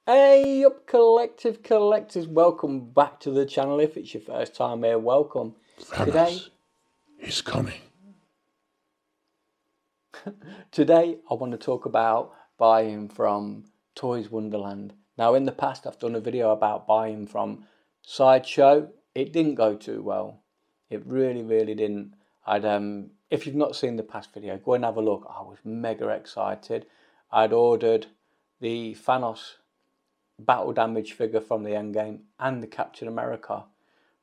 Hey up collectors, welcome back to the channel. If it's your first time here, welcome. Thanos is coming. Today I want to talk about buying from Toys Wonderland. Now in the past I've done a video about buying from Sideshow. It didn't go too well. It really didn't. If you've not seen the past video, go and have a look. I was mega excited. I'd ordered the Thanos battle damage figure from the Endgame and the Captain America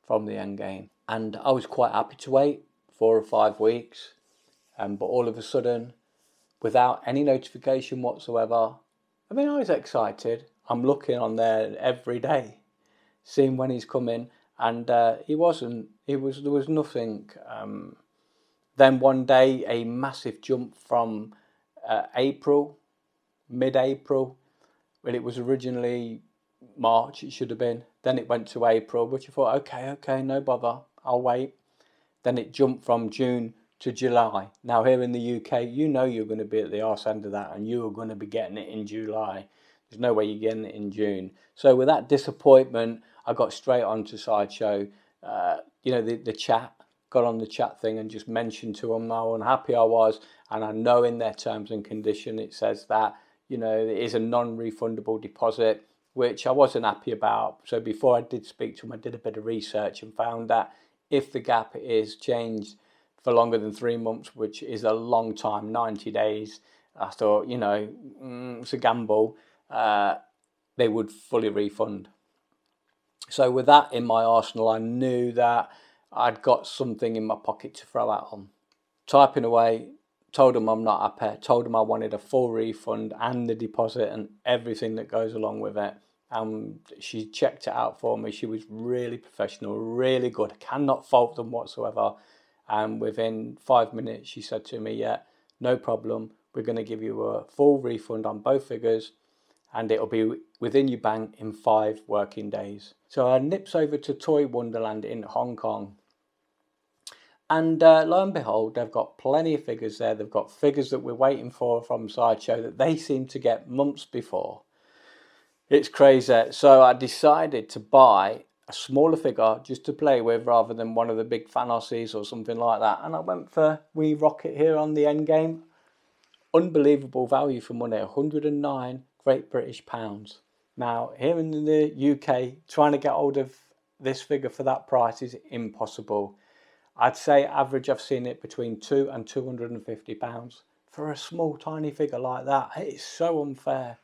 from the Endgame, and I was quite happy to wait 4 or 5 weeks, but all of a sudden, without any notification whatsoever, I was excited. I'm looking on there every day, seeing when he's coming, and he wasn't. There was nothing. Then one day, a massive jump from April, mid-April. Well, it was originally March, it should have been. Then it went to April, which I thought, okay, no bother, I'll wait. Then it jumped from June to July. Now here in the UK, you know you're going to be at the arse end of that, and you're going to be getting it in July. There's no way you're getting it in June. So with that disappointment, I got straight on to Sideshow. The chat, got on the chat thing and just mentioned to them how unhappy I was. And I know in their terms and condition it says that, it is a non-refundable deposit, which I wasn't happy about. So before I did speak to them, I did a bit of research and found that if the gap is changed for longer than 3 months, which is a long time, 90 days, I thought, it's a gamble, they would fully refund. So with that in my arsenal, I knew that I'd got something in my pocket to throw at them. Typing away, told them I'm not happy, told them I wanted a full refund and the deposit and everything that goes along with it. She checked it out for me. She was really professional, really good. I cannot fault them whatsoever. And within 5 minutes, she said to me, yeah, no problem. We're going to give you a full refund on both figures, and it'll be within your bank in 5 working days. So I nips over to Toy Wonderland in Hong Kong. And lo and behold, they've got plenty of figures there. They've got figures that we're waiting for from Sideshow that they seem to get months before. It's crazy. So I decided to buy a smaller figure just to play with rather than one of the big Thanoses or something like that. And I went for wee Rocket here on the Endgame. Unbelievable value for money, 109 Great British pounds. Now, here in the UK, trying to get hold of this figure for that price is impossible. I'd say average I've seen it between £200 and £250 for a small tiny figure like that. It's so unfair.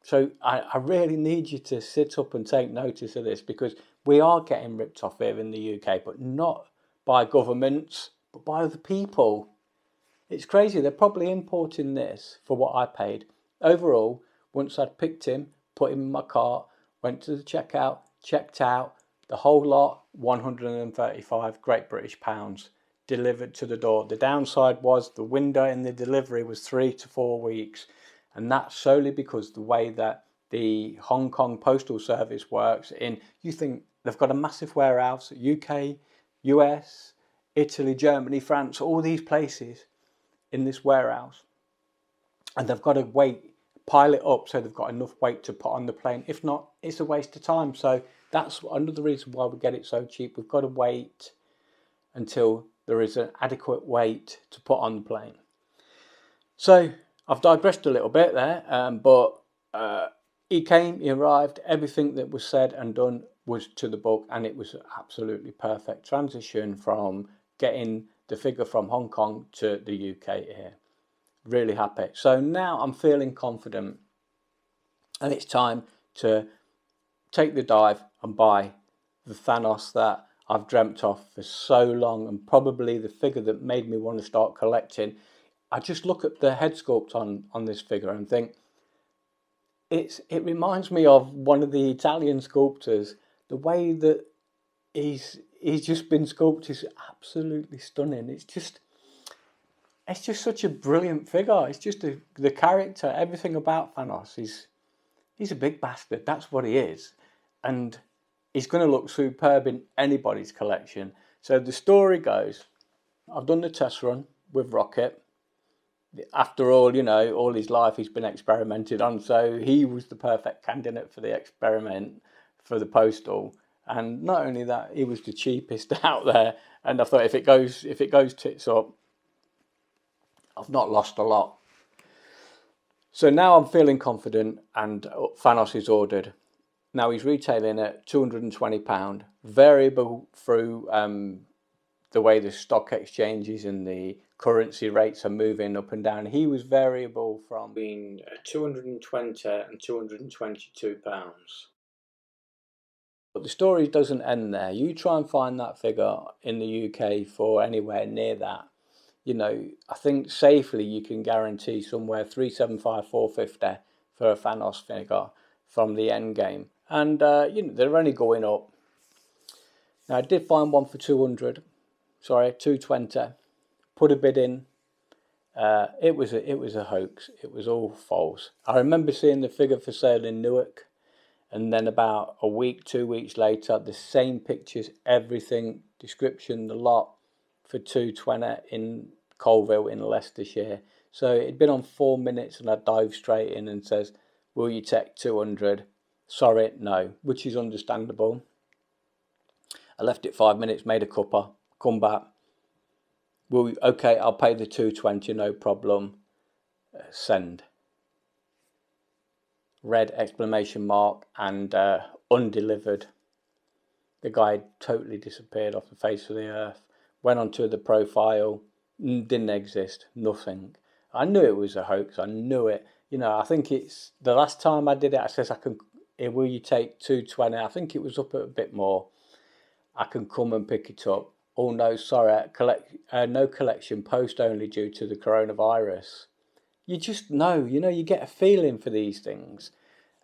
So I really need you to sit up and take notice of this, because we are getting ripped off here in the UK, but not by governments, but by other people. It's crazy. They're probably importing this for what I paid. Overall, once I'd picked him, put him in my cart, went to the checkout, checked out, the whole lot, 135 Great British pounds delivered to the door. The downside was the window in the delivery was 3 to 4 weeks. And that's solely because the way that the Hong Kong Postal Service works you think they've got a massive warehouse, UK, US, Italy, Germany, France, all these places in this warehouse. And they've got to pile it up so they've got enough weight to put on the plane. If not, it's a waste of time. So that's another reason why we get it so cheap. We've got to wait until there is an adequate weight to put on the plane. So I've digressed a little bit there, but he came, he arrived, everything that was said and done was to the book, and it was absolutely perfect transition from getting the figure from Hong Kong to the UK here. Really happy. So now I'm feeling confident, and it's time to take the dive and buy the Thanos that I've dreamt of for so long, and probably the figure that made me want to start collecting. I just look at the head sculpt on this figure and think it reminds me of one of the Italian sculptors. The way that he's just been sculpted is absolutely stunning. It's just such a brilliant figure. It's just the character, everything about Thanos. He's a big bastard. That's what he is, and he's going to look superb in anybody's collection. So the story goes, I've done the test run with Rocket. After all, you know, all his life he's been experimented on, so he was the perfect candidate for the experiment for the postal. And not only that, he was the cheapest out there. And I thought, if it goes tits up, I've not lost a lot. So now I'm feeling confident, and Thanos is ordered. Now he's retailing at £220, variable through the way the stock exchanges and the currency rates are moving up and down. He was variable from being £220 and £222. But the story doesn't end there. You try and find that figure in the UK for anywhere near that. You know, I think safely you can guarantee somewhere 375, 450 for a Thanos figure from the end game. And, you know, they're only going up. Now, I did find one for 220. Put a bid in. It was a hoax. It was all false. I remember seeing the figure for sale in Newark, and then about a week, 2 weeks later, the same pictures, everything, description, the lot for 220 in Colville in Leicestershire. So it'd been on 4 minutes, and I dived straight in and says, "Will you take 200? Sorry, no," which is understandable. I left it 5 minutes, made a cuppa, come back. Okay, I'll pay the 220, no problem. Send. Red exclamation mark and undelivered. The guy had totally disappeared off the face of the earth. Went onto the profile, didn't exist, nothing. I knew it was a hoax. I knew it. You know, I think it's the last time I did it. I says, will you take 220? I think it was up a bit more. I can come and pick it up. Oh no, sorry, no collection, post only due to the coronavirus. You just know, you get a feeling for these things.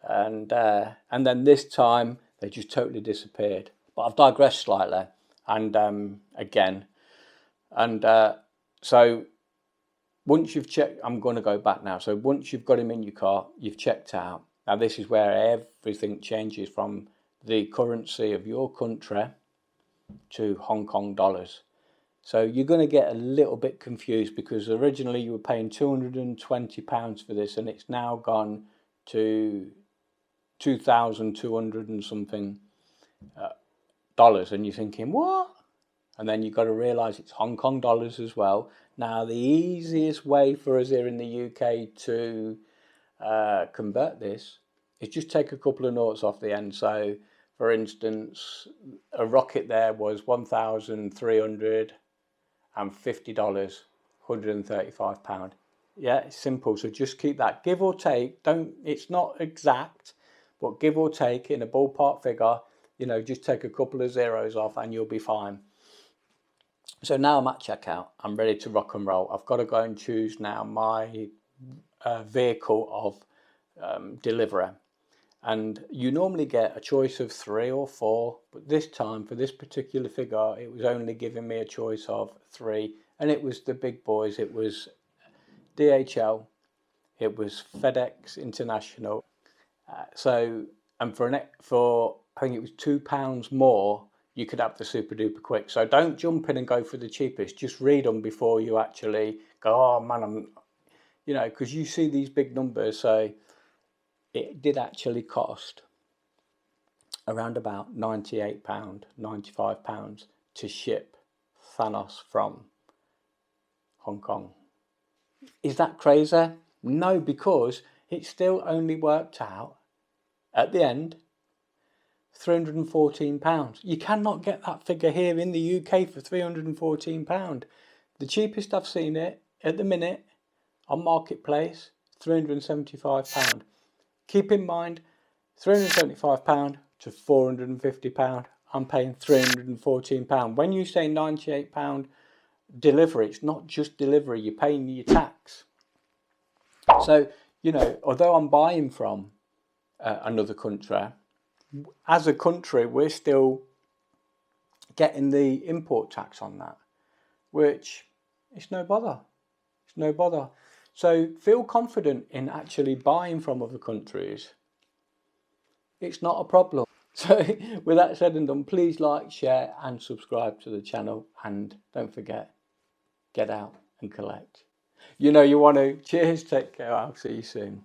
And then this time they just totally disappeared. But I've digressed slightly. And so once you've checked, I'm going to go back now. So once you've got him in your car, you've checked out. Now this is where everything changes from the currency of your country to Hong Kong dollars. So you're going to get a little bit confused, because originally you were paying £220 for this, and it's now gone to 2,200 and something dollars, and you're thinking, what? And then you've got to realise it's Hong Kong dollars as well. Now the easiest way for us here in the UK to convert this is just take a couple of noughts off the end. So for instance, a rocket there was $1,350, £135. Yeah, it's simple. So just keep that, give or take. It's not exact, but give or take in a ballpark figure, just take a couple of zeros off and you'll be fine. So now I'm at checkout. I'm ready to rock and roll. I've got to go and choose now my vehicle of delivery. And you normally get a choice of 3 or 4, but this time for this particular figure, it was only giving me a choice of 3, and it was the big boys. It was DHL, it was FedEx International. And for I think it was £2 more, you could have the super duper quick. So don't jump in and go for the cheapest. Just read them before you actually go, oh man, because you see these big numbers. So it did actually cost around about £98, £95 to ship Thanos from Hong Kong. Is that crazy? No, because it still only worked out at the end £314. You cannot get that figure here in the UK for £314. The cheapest I've seen it at the minute on Marketplace, £375. Keep in mind, £375 to £450. I'm paying £314. When you say £98 delivery, it's not just delivery, you're paying your tax. So, although I'm buying from another country, as a country, we're still getting the import tax on that, which is no bother. It's no bother. So feel confident in actually buying from other countries. It's not a problem. So with that said and done, please like, share and subscribe to the channel. And don't forget, get out and collect. You know you want to. Cheers, take care, I'll see you soon.